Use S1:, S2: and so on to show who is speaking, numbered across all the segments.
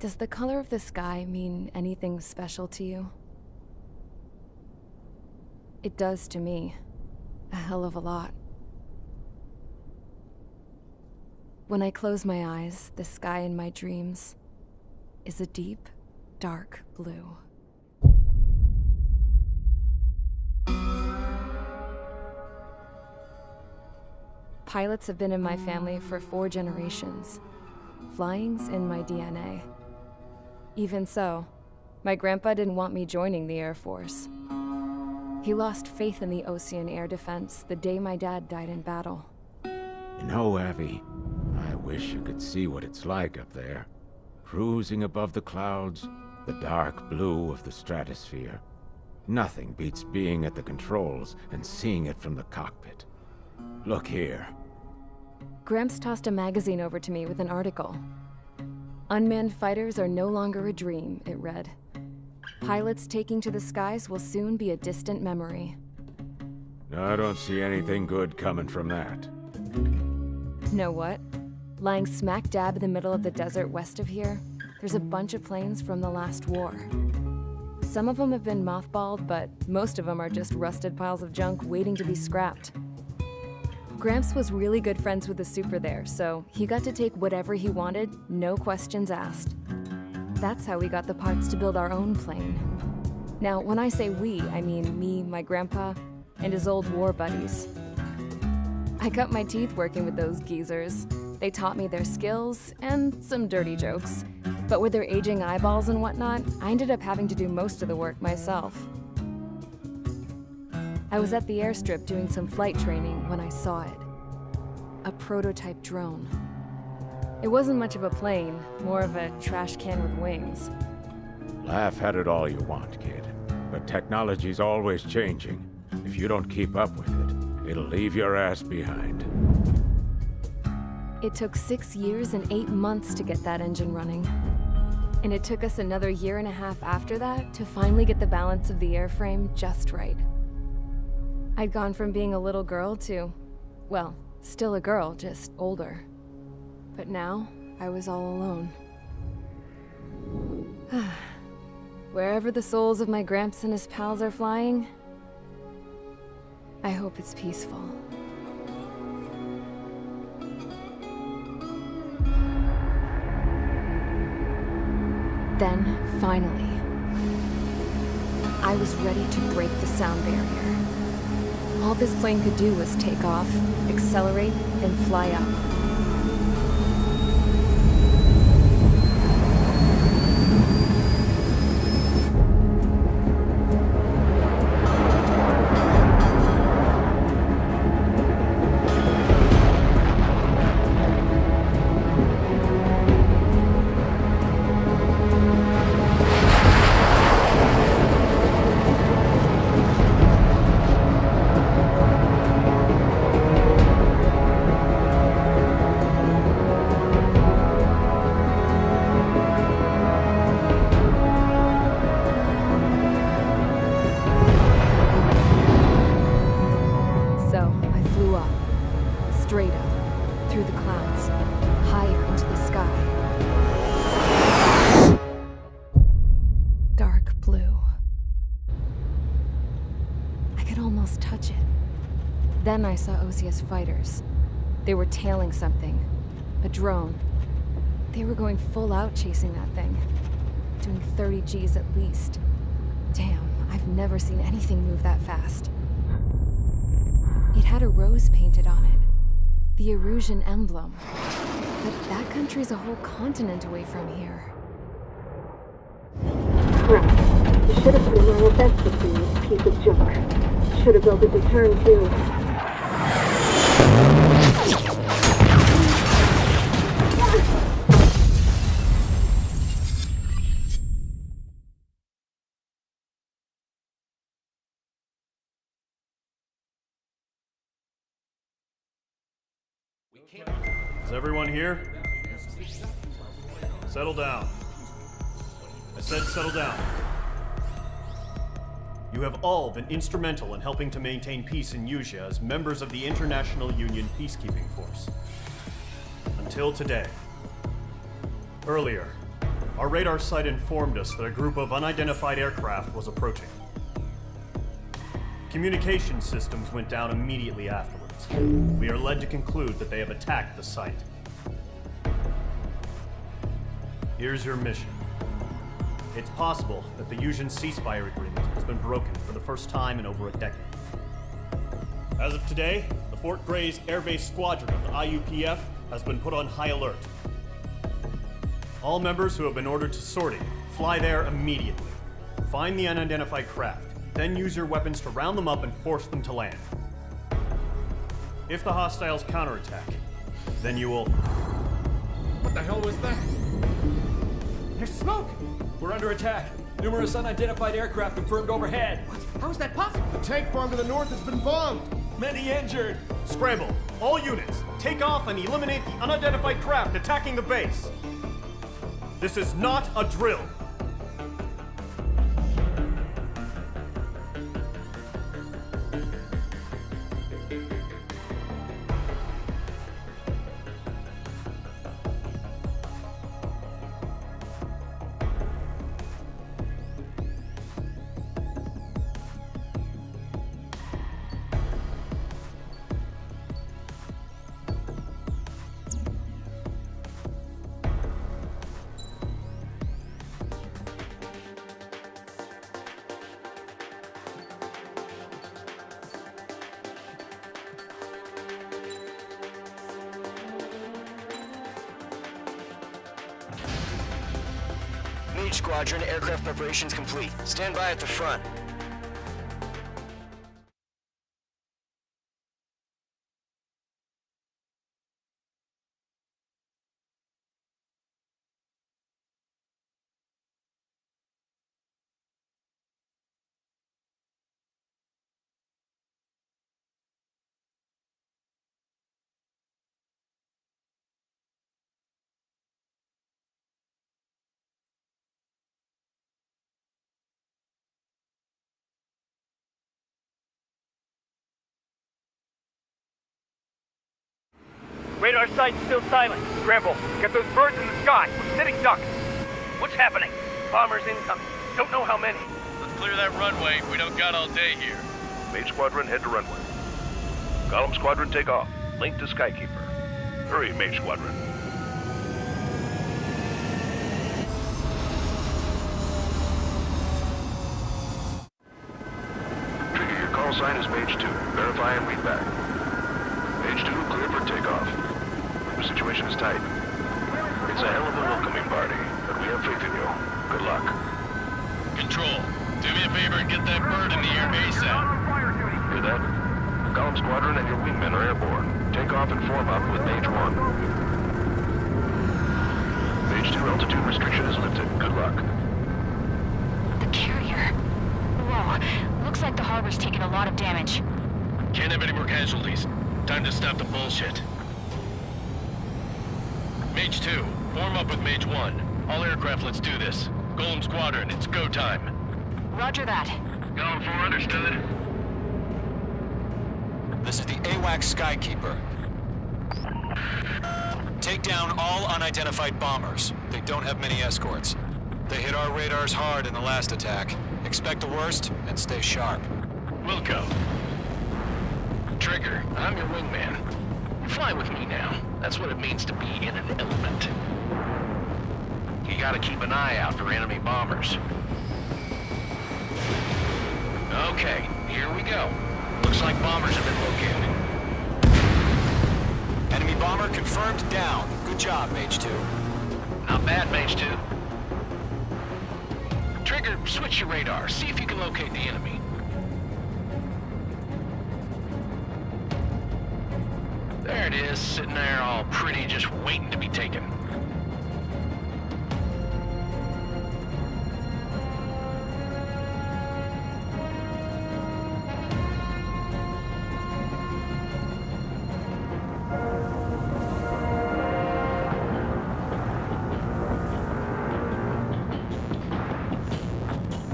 S1: Does the color of the sky mean anything special to you? It does to me. A hell of a lot. When I close my eyes, the sky in my dreams is a deep, dark blue. Pilots have been in my family for 4 generations. Flying's in my DNA. Even so, my grandpa didn't want me joining the Air Force. He lost faith in the Ocean Air Defense the day my dad died in battle.
S2: You know, Abby, I wish you could see what it's like up there. Cruising above the clouds, the dark blue of the stratosphere. Nothing beats being at the controls and seeing it from the cockpit. Look here.
S1: Gramps tossed a magazine over to me with an article. Unmanned fighters are no longer a dream, it read. Pilots taking to the skies will soon be a distant memory.
S2: I don't see anything good coming from that.
S1: Know what? Lying smack dab in the middle of the desert west of here, there's a bunch of planes from the last war. Some of them have been mothballed, but most of them are just rusted piles of junk waiting to be scrapped. Gramps was really good friends with the super there, so he got to take whatever he wanted, no questions asked. That's how we got the parts to build our own plane. Now, when I say we, I mean me, my grandpa, and his old war buddies. I cut my teeth working with those geezers. They taught me their skills and some dirty jokes. But with their aging eyeballs and whatnot, I ended up having to do most of the work myself. I was at the airstrip doing some flight training when I saw it. A prototype drone. It wasn't much of a plane, more of a trash can with wings.
S2: Laugh at it all you want, kid. But technology's always changing. If you don't keep up with it, it'll leave your ass behind.
S1: It took 6 years and 8 months to get that engine running. And it took us another 1.5 years after that to finally get the balance of the airframe just right. I'd gone from being a little girl to, well, still a girl, just older. But now, I was all alone. Wherever the souls of my Gramps and his pals are flying, I hope it's peaceful. Then, finally, I was ready to break the sound barrier. All this plane could do was take off, accelerate, and fly up. Straight up, through the clouds, higher into the sky. Dark blue. I could almost touch it. Then I saw OCS fighters. They were tailing something. A drone. They were going full out chasing that thing. Doing 30 Gs at least. Damn, I've never seen anything move that fast. It had a rose painted on it. The Erusian emblem. But that country's a whole continent away from here.
S3: Right. You should have put in my best with this piece of junk. Should have built a deterrent too.
S4: Is everyone here? Settle down. I said settle down. You have all been instrumental in helping to maintain peace in Usea as members of the International Union Peacekeeping Force. Until today. Earlier, our radar site informed us that a group of unidentified aircraft was approaching. Communication systems went down immediately afterwards. We are led to conclude that they have attacked the site. Here's your mission. It's possible that the Yuuzhan ceasefire agreement has been broken for the first time in over a decade. As of today, the Fort Grays Air Base Squadron of the IUPF has been put on high alert. All members who have been ordered to sortie, fly there immediately. Find the unidentified craft, then use your weapons to round them up and force them to land. If the hostiles counterattack, then you will...
S5: What the hell was that?
S6: There's smoke! We're under attack. Numerous unidentified aircraft confirmed overhead.
S5: What? How is that possible?
S7: The tank farm to the north has been bombed!
S6: Many injured.
S4: Scramble! All units, take off and eliminate the unidentified craft attacking the base! This is not a drill!
S8: Mage Squadron, aircraft preparations complete. Stand by at the front.
S9: Radar site's still silent. Scramble. Get those birds in the sky. We're sitting ducks. What's happening? Bombers incoming. Don't know how many.
S10: Let's clear that runway. We don't got all day here.
S11: Mage Squadron, head to runway. Golem Squadron, take off. Link to Skykeeper. Hurry, Mage Squadron. Trigger, your call sign is Mage 2. Verify and read back. Mage 2, clear for takeoff. The situation is tight. It's a hell of a welcoming party, but we have faith in you. Good luck.
S10: Control, do me a favor and get that bird in the air ASAP.
S11: Hear that? Golem Squadron and your wingmen are airborne. Take off and form up with Mage 1. Mage 2, altitude restriction is lifted. Good luck.
S12: The carrier. Whoa, looks like the harbor's taken a lot of damage.
S10: Can't have any more casualties. Time to stop the bullshit. Mage 2, form up with Mage 1. All aircraft, let's do this. Golem Squadron, it's go time.
S12: Roger that.
S10: Golem 4, understood.
S13: This is the AWACS Skykeeper. Take down all unidentified bombers. They don't have many escorts. They hit our radars hard in the last attack. Expect the worst and stay sharp.
S10: Wilco. Trigger, I'm your wingman. You fly with me now. That's what it means to be in an element. You gotta keep an eye out for enemy bombers. Okay, here we go. Looks like bombers have been located.
S13: Enemy bomber confirmed down. Good job, Mage 2.
S10: Not bad, Mage 2. Trigger, switch your radar. See if you can locate the enemy. There it is, sitting there all pretty, just waiting to be taken.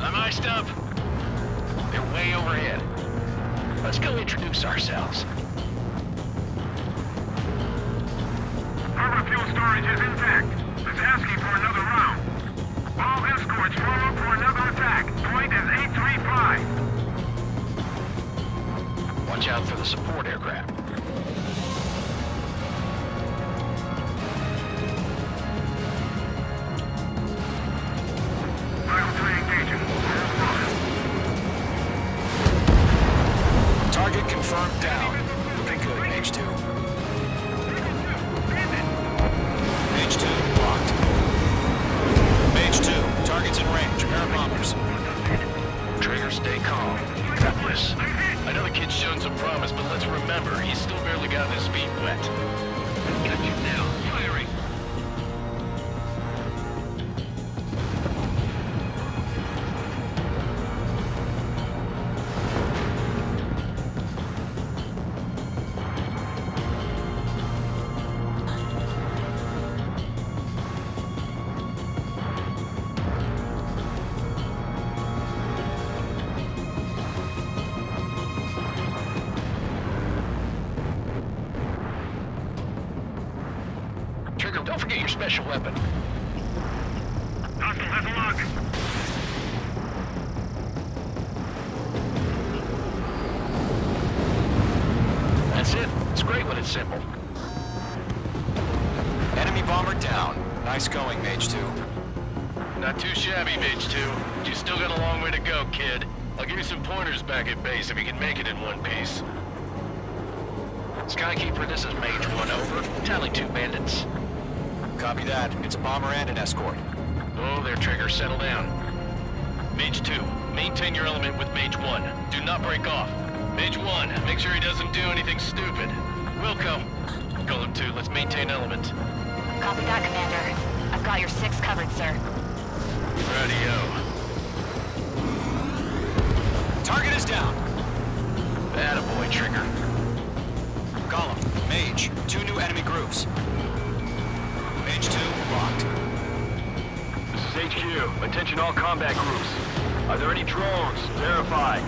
S10: I'm iced up. They're way overhead. Let's go introduce ourselves.
S14: Harbor fuel storage is intact. It's asking for another round.
S10: out for the support aircraft.
S13: Target confirmed down. Looking good, Mage 2. Mage 2, locked. Mage 2, target's in range. Pair of bombers.
S10: Trigger, stay calm. You got this. I know the kid's shown some promise, but let's remember, he's still barely gotten his feet wet. Got you now. Firing. Trigger, don't forget your special weapon.
S9: Hostile has a lock.
S10: That's it. It's great when it's simple.
S13: Enemy bomber down. Nice going, Mage 2.
S10: Not too shabby, Mage 2. But you still got a long way to go, kid. I'll give you some pointers back at base if you can make it in one piece. Skykeeper, this is Mage 1, over. Tally 2 bandits.
S13: Copy that. It's a bomber and an escort.
S10: Oh, there, Trigger. Settle down. Mage 2, maintain your element with Mage 1. Do not break off. Mage 1, make sure he doesn't do anything stupid. Wilco, Golem 2, let's maintain element.
S12: Copy that, Commander. I've got your 6 covered, sir.
S10: Radio.
S13: Target is down.
S10: Attaboy, Trigger.
S13: Golem, Mage, 2 new enemy groups. Mage 2, locked.
S9: This is HQ. Attention all combat groups. Are there any drones? Verify.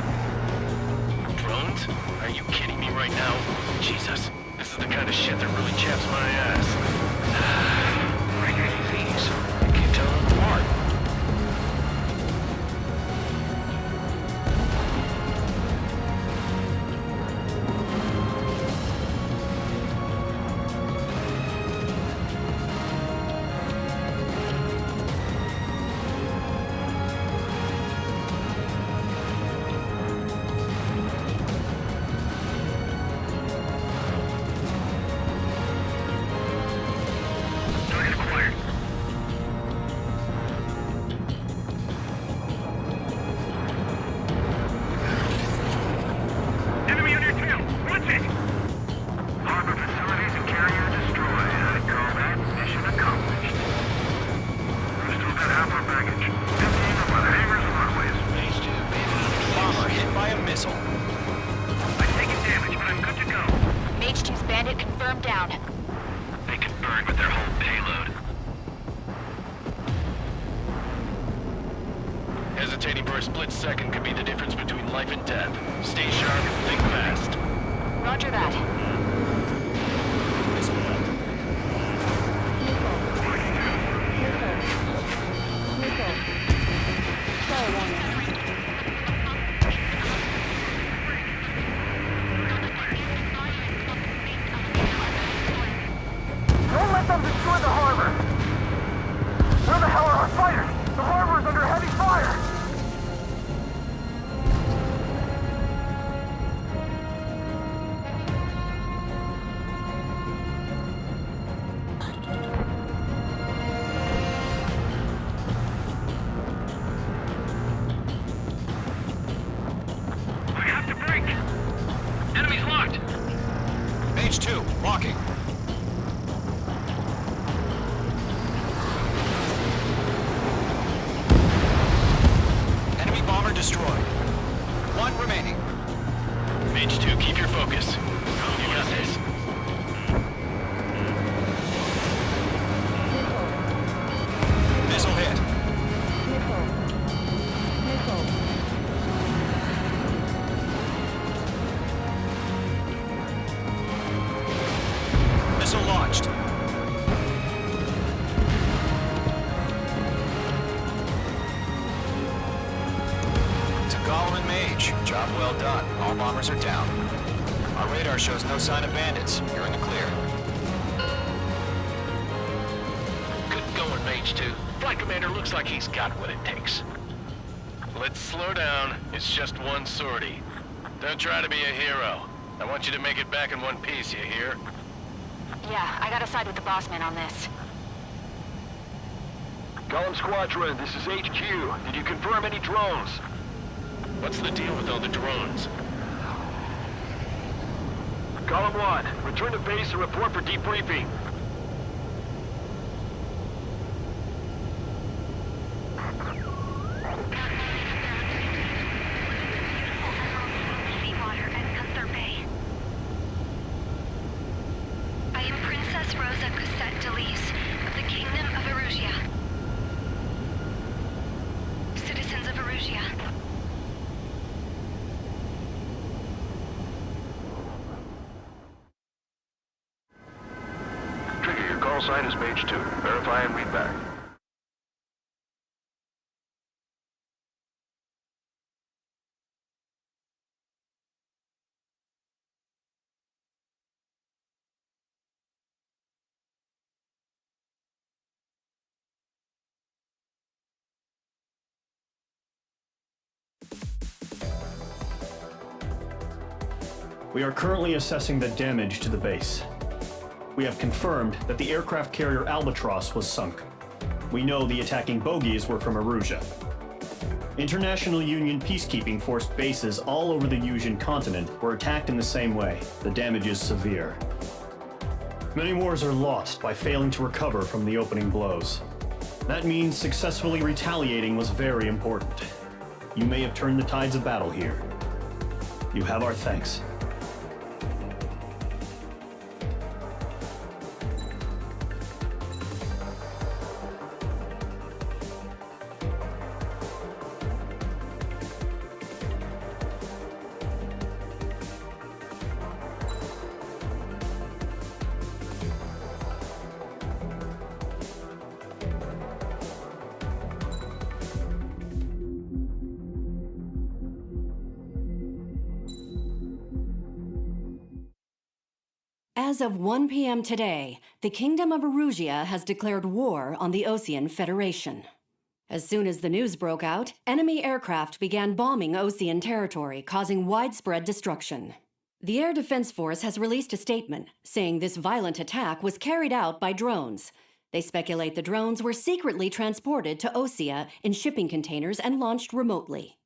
S10: Drones? Are you kidding me right now? Jesus, this is the kind of shit that really chaps my ass. Bring AVs. I can't tell them apart. Hesitating for a split second could be the difference between life and death. Stay sharp, think fast.
S12: Roger that.
S9: Don't let them destroy the harbor! Where the hell are our fighters? The harbor is under heavy fire!
S10: I have to break! Enemy's locked!
S13: Mage 2, locking. Enemy bomber destroyed. 1 remaining.
S10: Mage 2, keep your focus. You got this.
S13: Missile hit. Missile launched. To Golem and Mage, job well done. All bombers are down. Our radar shows no sign of bandits. You're in the clear.
S10: Good going, Mage 2. Flight Commander looks like he's got what it takes. Let's slow down. It's just one sortie. Don't try to be a hero. I want you to make it back in one piece, you hear?
S12: Yeah, I gotta side with the boss man on this.
S11: Column Squadron, this is HQ. Did you confirm any drones?
S10: What's the deal with all the drones?
S11: Column 1, return to base and report for debriefing.
S12: Seawater at Gunther Bay. I am Princess Rosa Cosette Delise of the Kingdom of Erusia. Citizens of Erusia.
S11: Trigger, your call sign is Mage 2. Verify and read back.
S4: We are currently assessing the damage to the base. We have confirmed that the aircraft carrier Albatross was sunk. We know the attacking bogies were from Erusia. International Union peacekeeping force bases all over the Yusian continent were attacked in the same way. The damage is severe. Many wars are lost by failing to recover from the opening blows. That means successfully retaliating was very important. You may have turned the tides of battle here. You have our thanks.
S14: As of 1 p.m. today, the Kingdom of Erusia has declared war on the Osean Federation. As soon as the news broke out, enemy aircraft began bombing Osean territory, causing widespread destruction. The Air Defense Force has released a statement saying this violent attack was carried out by drones. They speculate the drones were secretly transported to Osea in shipping containers and launched remotely.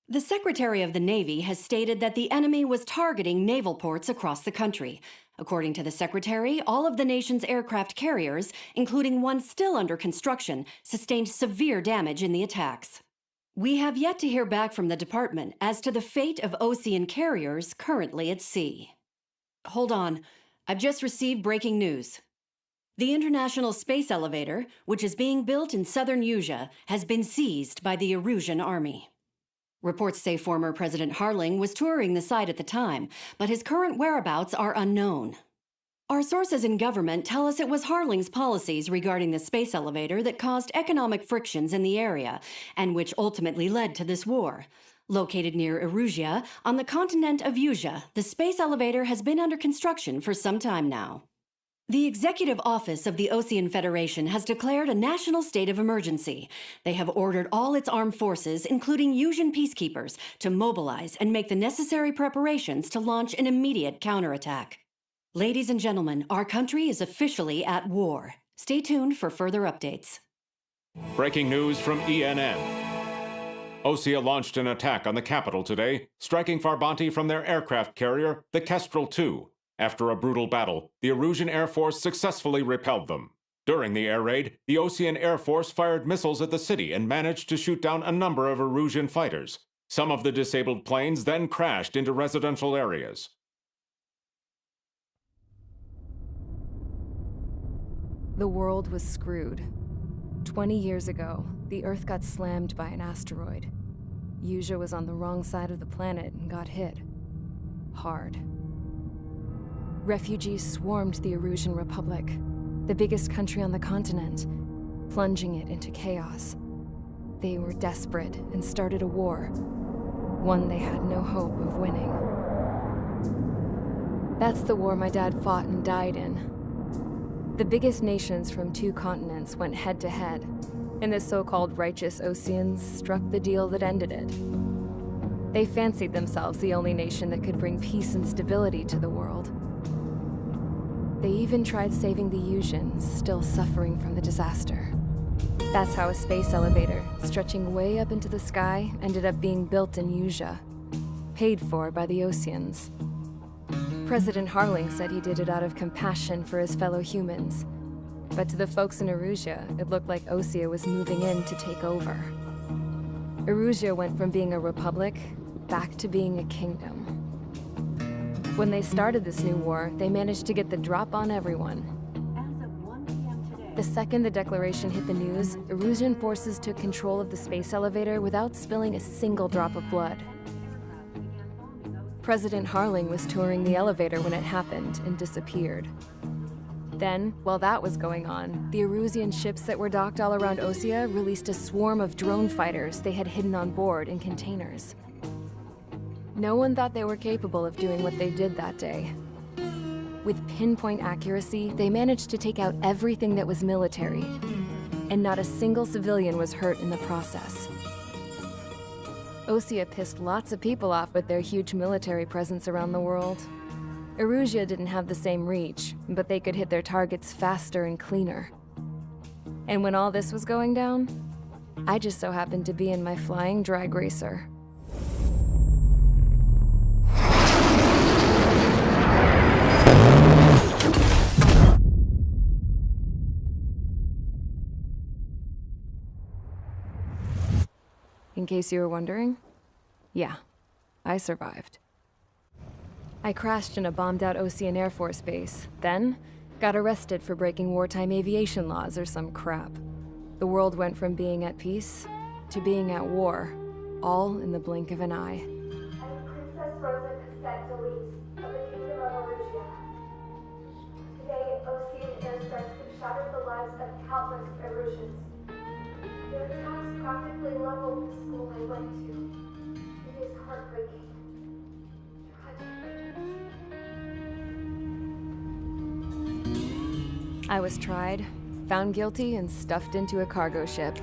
S14: The Secretary of the Navy has stated that the enemy was targeting naval ports across the country. According to the Secretary, all of the nation's aircraft carriers, including one still under construction, sustained severe damage in the attacks. We have yet to hear back from the department as to the fate of Osean carriers currently at sea. Hold on, I've just received breaking news. The International Space Elevator, which is being built in southern Yusia, has been seized by the Erusian army. Reports say former President Harling was touring the site at the time, but his current whereabouts are unknown. Our sources in government tell us it was Harling's policies regarding the space elevator that caused economic frictions in the area, and which ultimately led to this war. Located near Erusia, on the continent of Yusia, the space elevator has been under construction for some time now. The Executive Office of the Osean Federation has declared a national state of emergency. They have ordered all its armed forces, including Yusian peacekeepers, to mobilize and make the necessary preparations to launch an immediate counterattack. Ladies and gentlemen, our country is officially at war. Stay tuned for further updates.
S15: Breaking news from ENN. Osea launched an attack on the capital today, striking Farbanti from their aircraft carrier, the Kestrel II. After a brutal battle, the Erusian Air Force successfully repelled them. During the air raid, the Osean Air Force fired missiles at the city and managed to shoot down a number of Erusian fighters. Some of the disabled planes then crashed into residential areas.
S1: The world was screwed. 20 years ago, the Earth got slammed by an asteroid. Yusia was on the wrong side of the planet and got hit. Hard. Refugees swarmed the Erusian Republic, the biggest country on the continent, plunging it into chaos. They were desperate and started a war, one they had no hope of winning. That's the war my dad fought and died in. The biggest nations from 2 continents went head to head, and the so-called righteous Oseans struck the deal that ended it. They fancied themselves the only nation that could bring peace and stability to the world. They even tried saving the Yusians, still suffering from the disaster. That's how a space elevator, stretching way up into the sky, ended up being built in Usea, paid for by the Oseans. President Harling said he did it out of compassion for his fellow humans, but to the folks in Erusea, it looked like Osea was moving in to take over. Erusea went from being a republic back to being a kingdom. When they started this new war, they managed to get the drop on everyone. The second the declaration hit the news, Erusian forces took control of the space elevator without spilling a single drop of blood. President Harling was touring the elevator when it happened and disappeared. Then, while that was going on, the Erusian ships that were docked all around Osea released a swarm of drone fighters they had hidden on board in containers. No one thought they were capable of doing what they did that day. With pinpoint accuracy, they managed to take out everything that was military, and not a single civilian was hurt in the process. Osea pissed lots of people off with their huge military presence around the world. Erusea didn't have the same reach, but they could hit their targets faster and cleaner. And when all this was going down, I just so happened to be in my flying drag racer. In case you were wondering, yeah, I survived. I crashed in a bombed-out Osean Air Force base, then got arrested for breaking wartime aviation laws or some crap. The world went from being at peace to being at war, all in the blink of an eye.
S3: I am Princess Rosa Cassette Delise of the Kingdom of Erusea. Today, Osean airstrikes have shattered the lives of countless Erusians. Their attacks practically leveled the school I went to. It is heartbreaking.
S1: I was tried, found guilty, and stuffed into a cargo ship.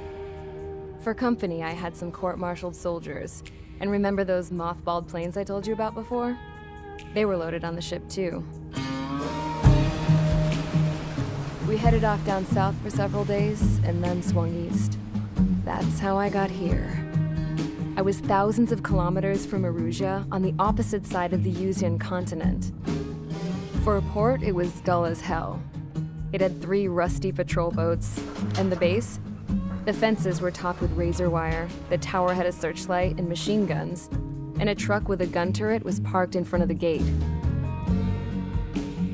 S1: For company, I had some court-martialed soldiers. And remember those mothballed planes I told you about before? They were loaded on the ship, too. We headed off down south for several days, and then swung east. That's how I got here. I was thousands of kilometers from Erusea, on the opposite side of the Yusian continent. For a port, it was dull as hell. It had 3 rusty patrol boats, and the base? The fences were topped with razor wire, the tower had a searchlight and machine guns, and a truck with a gun turret was parked in front of the gate.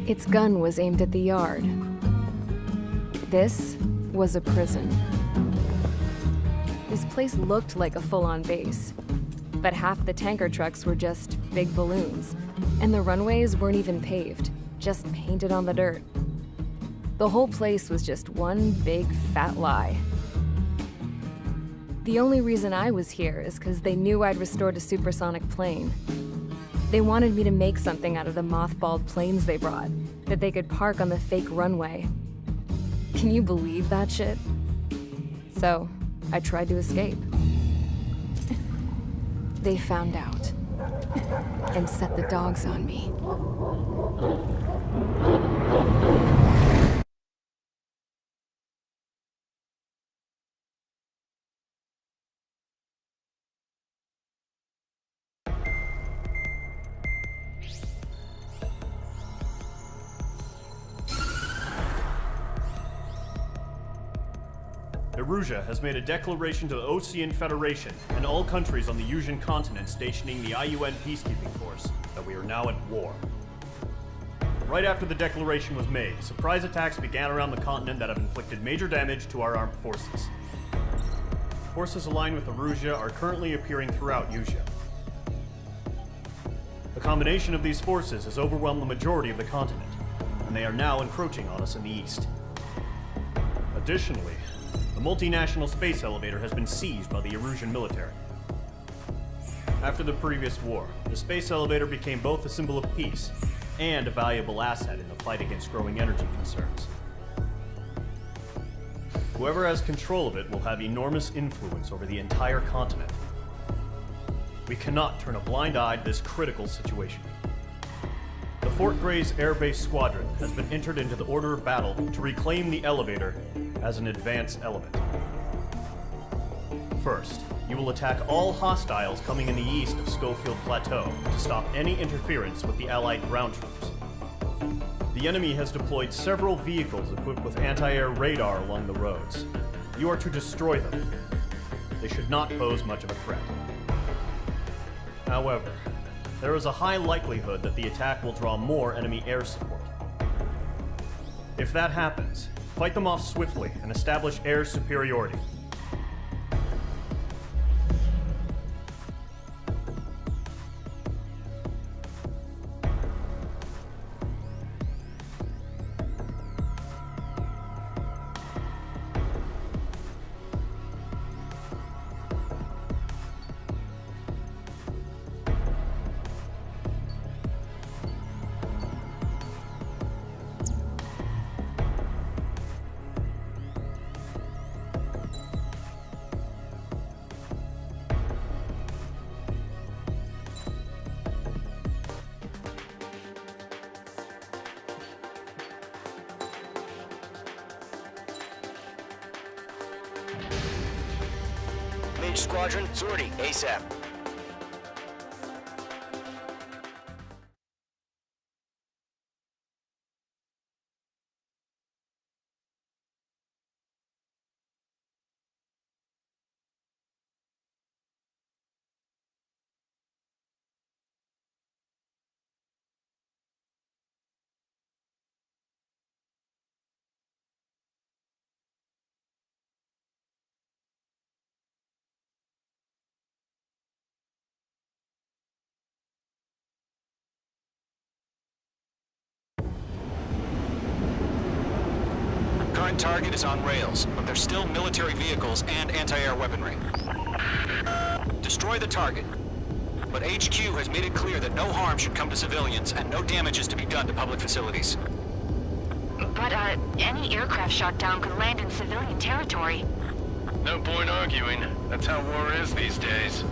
S1: Its gun was aimed at the yard. This was a prison. This place looked like a full-on base, but half the tanker trucks were just big balloons, and the runways weren't even paved, just painted on the dirt. The whole place was just one big fat lie. The only reason I was here is because they knew I'd restored a supersonic plane. They wanted me to make something out of the mothballed planes they brought, that they could park on the fake runway. Can you believe that shit? So, I tried to escape. They found out, and set the dogs on me.
S4: Erusea has made a declaration to the Osean Federation and all countries on the Yusian continent stationing the IUN peacekeeping force that we are now at war. Right after the declaration was made, surprise attacks began around the continent that have inflicted major damage to our armed forces. Forces aligned with Erusea are currently appearing throughout Usea. The combination of these forces has overwhelmed the majority of the continent, and they are now encroaching on us in the east. Additionally, the multinational space elevator has been seized by the Erusian military. After the previous war, the space elevator became both a symbol of peace and a valuable asset in the fight against growing energy concerns. Whoever has control of it will have enormous influence over the entire continent. We cannot turn a blind eye to this critical situation. The Fort Gray's Air Base Squadron has been entered into the order of battle to reclaim the elevator as an advance element. First, you will attack all hostiles coming in the east of Schofield Plateau to stop any interference with the Allied ground troops. The enemy has deployed several vehicles equipped with anti-air radar along the roads. You are to destroy them. They should not pose much of a threat. However, there is a high likelihood that the attack will draw more enemy air support. If that happens, fight them off swiftly and establish air superiority.
S8: Mage Squadron, sortie, ASAP.
S13: Current target is on rails, but there's still military vehicles and anti-air weaponry. Destroy the target. But HQ has made it clear that no harm should come to civilians and no damage is to be done to public facilities.
S12: But, any aircraft shot down could land in civilian territory.
S10: No point arguing. That's how war is these days.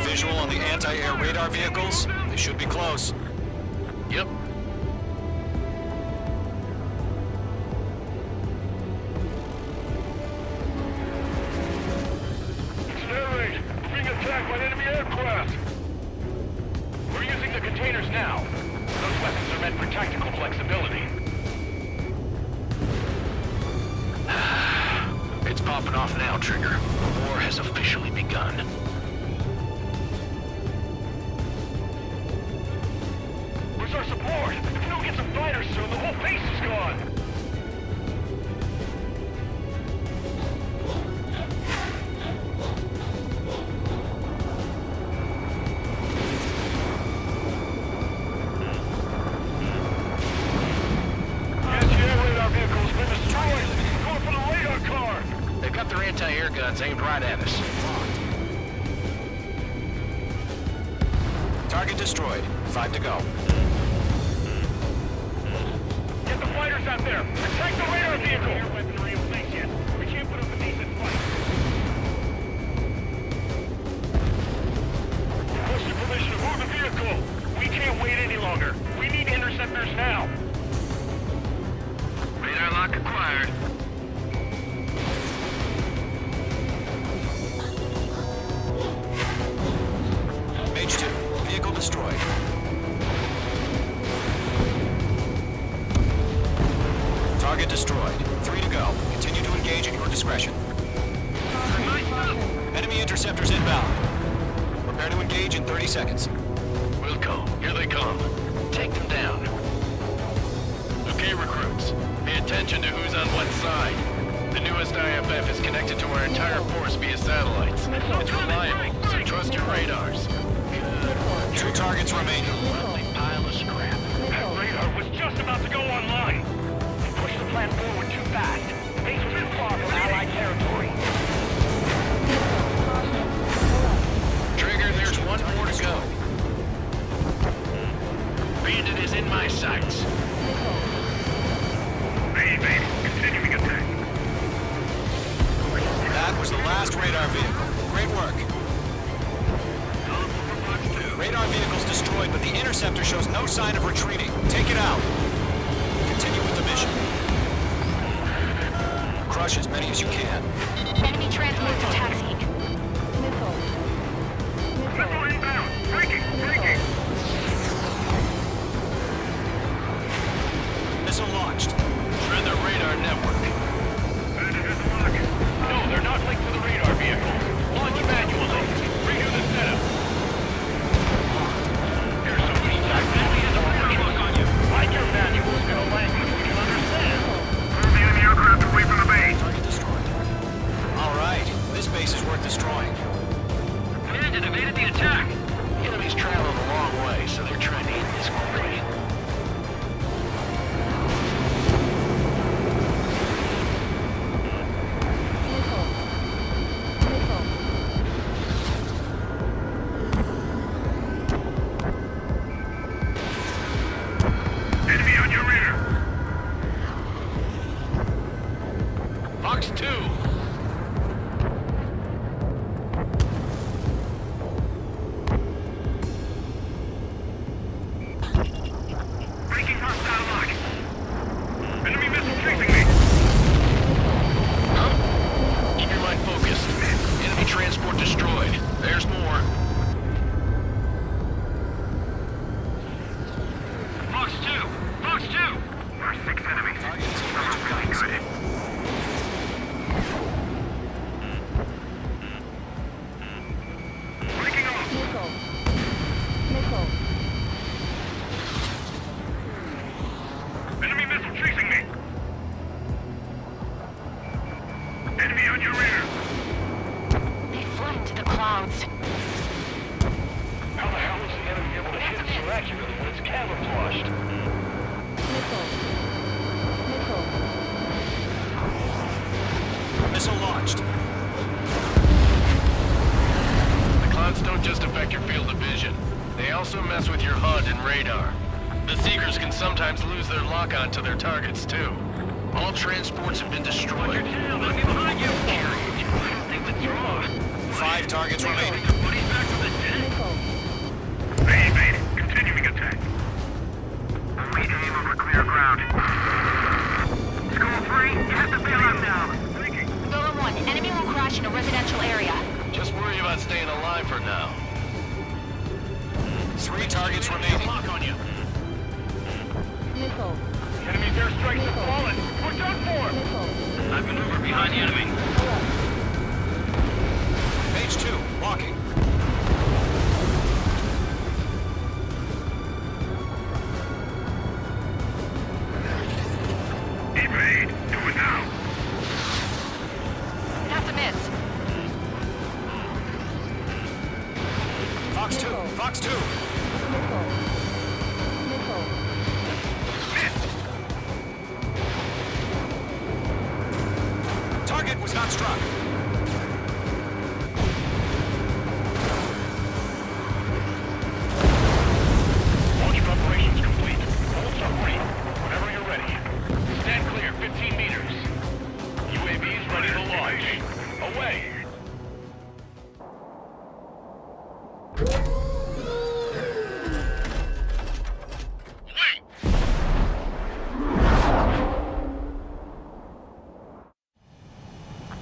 S13: Visual on the anti-air radar vehicles? They should be close.
S10: Yep.
S9: It's an air raid. We're being attacked by enemy aircraft. We're using the containers now. Those weapons are meant for tactical flexibility.
S10: It's popping off now, Trigger. The war has officially begun.
S9: Where's our support? If we don't get some fighters soon, the whole base is gone. Anti-air radar vehicle's been destroyed. Going for the radar car.
S10: They've got their anti-air guns aimed right at us.
S13: Target destroyed. 5 to go.
S9: Get the fighters out there! Protect the radar vehicle! Air weaponry in place yet. We can't put up a decent fight. Requesting permission to move the vehicle. We can't wait any longer. We need interceptors now.
S10: Radar lock acquired.
S13: Mage 2, vehicle destroyed. Enemy interceptors inbound. Prepare to engage in 30 seconds.
S10: Wilco, here they come. Take them down. Okay, recruits. Pay attention to who's on what side. The newest IFF is connected to our entire force via satellites. It's reliable, so trust your radars. Good.
S13: 2 targets remaining.
S10: Lovely pile of scrap.
S9: That radar was just about to go online. We pushed the plan forward too fast. Base was too far from Allied territory.
S10: Trigger, there's one more to go. Bandit is in my sights.
S9: Base, continuing attack.
S13: That was the last radar vehicle. Great work. Radar vehicle's destroyed, but the interceptor shows no sign of retreating. Take it out. Continue with the mission. Crush as many as you can.
S12: Enemy transports are taxiing.
S9: Missile inbound. Breaking.
S13: Missile launched.
S10: Shred the radar network.
S9: Bandit is locked.
S10: No, they're not linked to the radar vehicle. Launch manually. Redo the setup.
S9: There's so many tactically as a radar lock on you. Like your manuals in a language we can understand. Move the enemy aircraft away from the base.
S13: Target destroyed. All right. This base is worth destroying.
S10: Bandit evaded the attack. The enemy's traveling a long way, so they're trying to hit this crane.
S9: Enemy on your rear.
S10: Fox 2.
S9: Breaking hostile lock. Enemy missile chasing me.
S10: Huh? Keep your mind focused. Enemy transport destroyed. There's more.
S9: Fox 2. There's 6 enemies. Not really good. Breaking off. Enemy missile chasing me. Enemy on your rear.
S12: They fled into the clouds.
S9: How the hell is the enemy able to hit it so accurately when it's camouflaged?
S13: Missile launched.
S10: The clouds don't just affect your field of vision. They also mess with your HUD and radar. The Seekers can sometimes lose their lock-on to their targets, too. All transports have been destroyed.
S9: Let me behind you. I don't think withdraw.
S13: 5 targets remaining.
S9: Buddy's back from the dead. Evade. Continuing attack. We aim over clear ground. School 3, you have to bail out now.
S12: Golem 1, enemy will crash in a residential area.
S10: Just worry about staying alive for now.
S13: 3 targets remaining.
S10: Lock on you.
S9: Enemy's airstrikes have fallen. We're done for. I maneuver behind the enemy.
S13: Page 2, walking.
S9: Evade. Do it now.
S12: That's a miss.
S13: Fox 2. Target was not struck.
S9: Launch preparations complete. Hold submarine. Whenever you're ready. Stand clear, 15 meters. UAVs ready to launch. Away.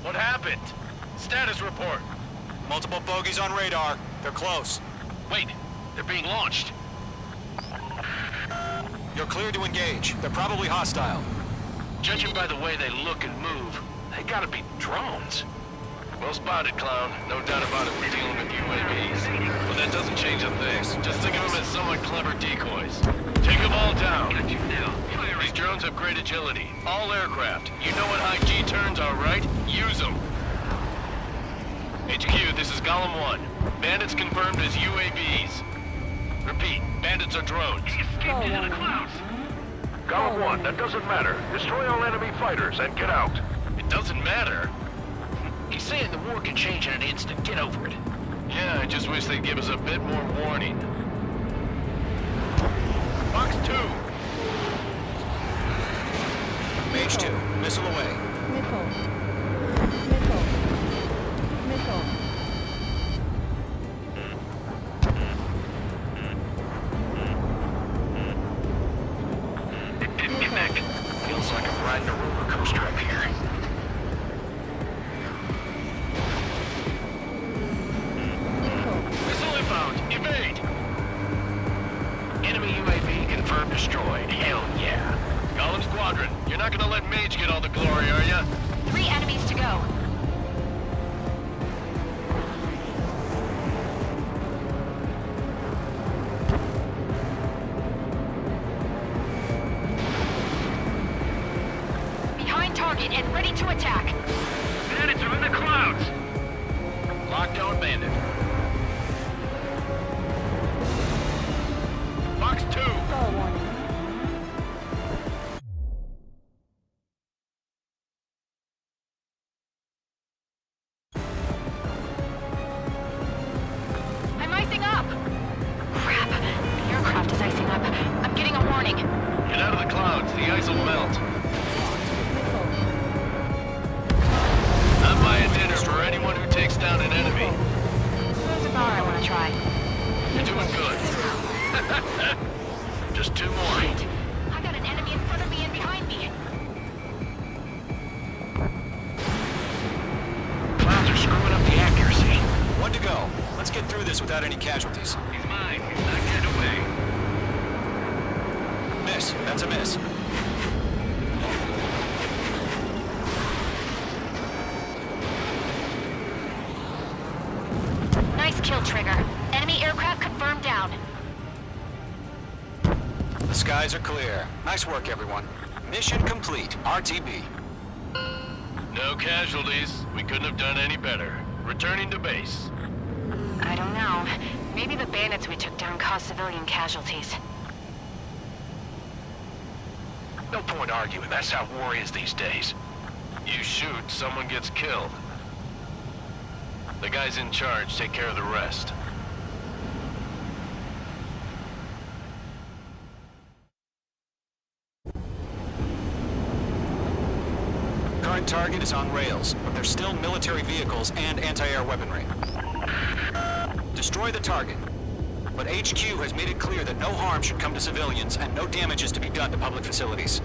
S10: What happened? Status report.
S13: Multiple bogeys on radar. They're close.
S10: Wait, they're being launched.
S13: You're cleared to engage. They're probably hostile.
S10: Judging by the way they look and move, they gotta be drones. Well spotted, clown. No doubt about it, we're dealing with UAVs. But that doesn't change a thing. Just think of them as somewhat clever decoys. Take them all down. These drones have great agility. All aircraft. You know what high G turns are, right? Use them. HQ, this is Golem 1. Bandits confirmed as UAVs. Repeat, bandits are drones.
S11: Golem 1, that doesn't matter. Destroy all enemy fighters and get out.
S10: It doesn't matter.
S8: He's saying the war can change in an instant. Get over it.
S10: Yeah, I just wish they'd give us a bit more warning. Fox 2.
S13: Mage 2, missile away.
S8: It didn't connect. Feels like I'm riding a roller coaster up here.
S10: Missile inbound. Evade.
S8: Enemy UAV confirmed destroyed. Hell yeah.
S10: Golem Squadron, you're not gonna let Mage get all the glory, are ya?
S12: 3 enemies to go. Behind target and ready to attack.
S9: Bandits are in the clouds.
S10: Lockdown bandit. Fox 2.
S12: I'm icing up. Crap. The aircraft is icing up. I'm getting a warning.
S10: Get out of the clouds, the ice will melt. I'm buying dinner for anyone who takes down an enemy.
S12: There's a bar I want to try.
S10: You're doing good. Just 2 more.
S12: Shit. I got an enemy in front of me and behind me.
S8: Clouds are screwing up the accuracy.
S13: 1 to go. Let's get through this without any casualties.
S9: He's mine. He's not getting away.
S13: Miss. That's a miss.
S12: Nice kill, Trigger. Enemy aircraft confirmed down.
S13: The skies are clear. Nice work, everyone. Mission complete. RTB.
S10: No casualties. We couldn't have done any better. Returning to base.
S12: I don't know. Maybe the bandits we took down caused civilian casualties.
S8: No point arguing. That's how war is these days.
S10: You shoot, someone gets killed. The guys in charge take care of the rest.
S13: Current target is on rails, but there's still military vehicles and anti-air weaponry. Destroy the target. But HQ has made it clear that no harm should come to civilians and no damage is to be done to public facilities.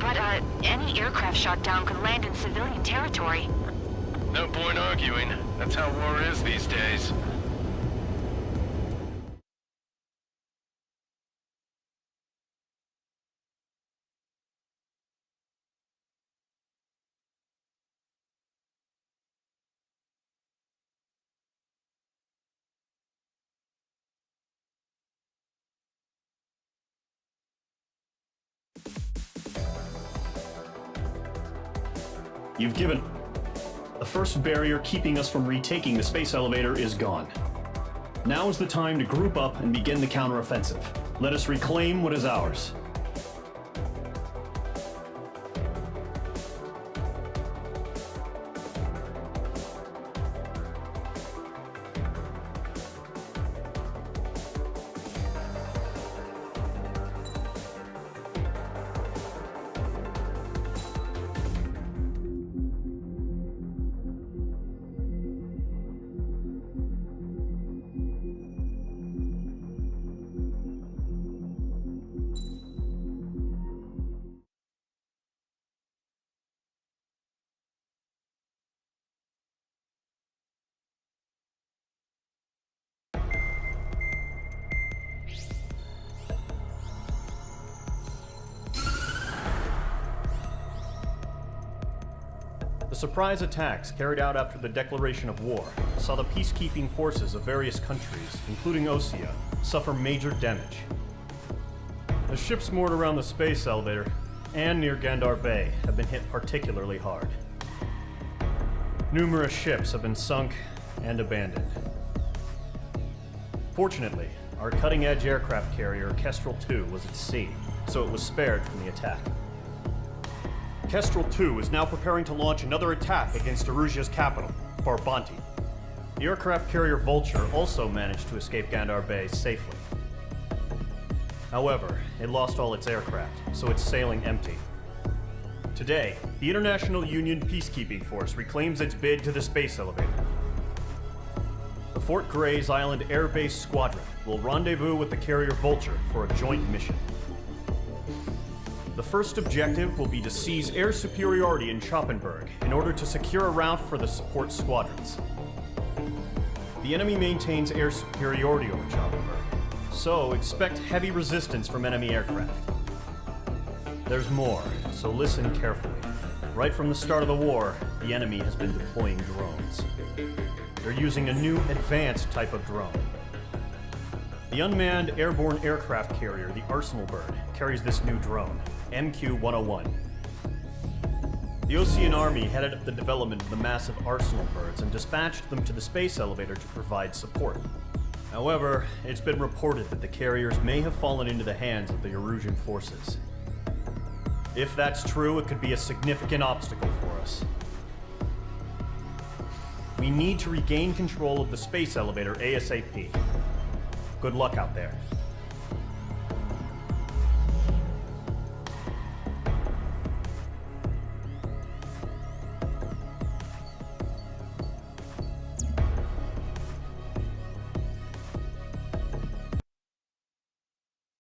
S12: But, any aircraft shot down could land in civilian territory.
S10: No point arguing. That's how war is these days.
S4: You've given... The first barrier keeping us from retaking the space elevator is gone. Now is the time to group up and begin the counteroffensive. Let us reclaim what is ours. The surprise attacks carried out after the declaration of war saw the peacekeeping forces of various countries, including Osea, suffer major damage. The ships moored around the space elevator and near Gandar Bay have been hit particularly hard. Numerous ships have been sunk and abandoned. Fortunately, our cutting-edge aircraft carrier Kestrel II was at sea, so it was spared from the attack. Kestrel II is now preparing to launch another attack against Erusia's capital, Farbanti. The aircraft carrier Vulture also managed to escape Gandar Bay safely. However, it lost all its aircraft, so it's sailing empty. Today, the International Union Peacekeeping Force reclaims its bid to the space elevator. The Fort Grays Island Air Base Squadron will rendezvous with the carrier Vulture for a joint mission. The first objective will be to seize air superiority in Schoppenberg in order to secure a route for the support squadrons. The enemy maintains air superiority over Schoppenberg, so expect heavy resistance from enemy aircraft. There's more, so listen carefully. Right from the start of the war, the enemy has been deploying drones. They're using a new advanced type of drone. The unmanned airborne aircraft carrier, the Arsenal Bird, carries this new drone, MQ-101. The Osean Army headed up the development of the massive Arsenal Birds and dispatched them to the space elevator to provide support. However, it's been reported that the carriers may have fallen into the hands of the Erusian forces. If that's true, it could be a significant obstacle for us. We need to regain control of the space elevator ASAP. Good luck out there.